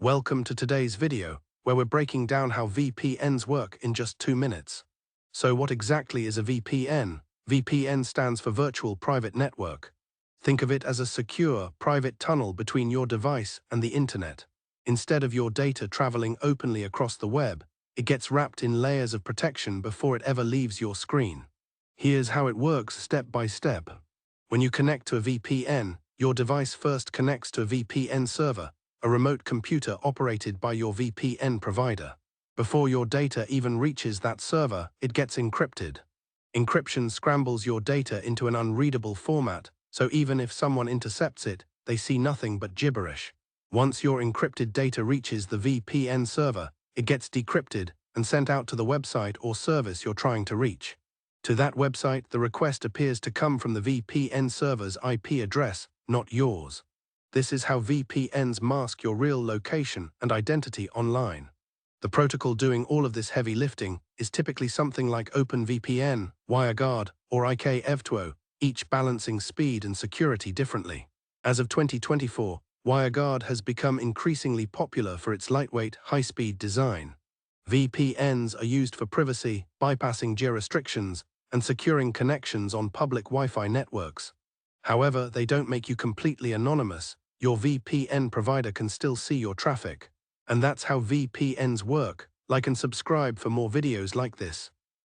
Welcome to today's video, where we're breaking down how VPNs work in just 2 minutes. So what exactly is a VPN? VPN stands for Virtual Private Network. Think of it as a secure, private tunnel between your device and the internet. Instead of your data traveling openly across the web, it gets wrapped in layers of protection before it ever leaves your screen. Here's how it works step by step. When you connect to a VPN, your device first connects to a VPN server, a remote computer operated by your VPN provider. Before your data even reaches that server, it gets encrypted. Encryption scrambles your data into an unreadable format, so even if someone intercepts it, they see nothing but gibberish. Once your encrypted data reaches the VPN server, it gets decrypted and sent out to the website or service you're trying to reach. To that website, the request appears to come from the VPN server's IP address, not yours. This is how VPNs mask your real location and identity online. The protocol doing all of this heavy lifting is typically something like OpenVPN, WireGuard, or IKEv2o, each balancing speed and security differently. As of 2024, WireGuard has become increasingly popular for its lightweight, high-speed design. VPNs are used for privacy, bypassing geo-restrictions, and securing connections on public Wi-Fi networks. However, they don't make you completely anonymous. Your VPN provider can still see your traffic. And that's how VPNs work. Like and subscribe for more videos like this.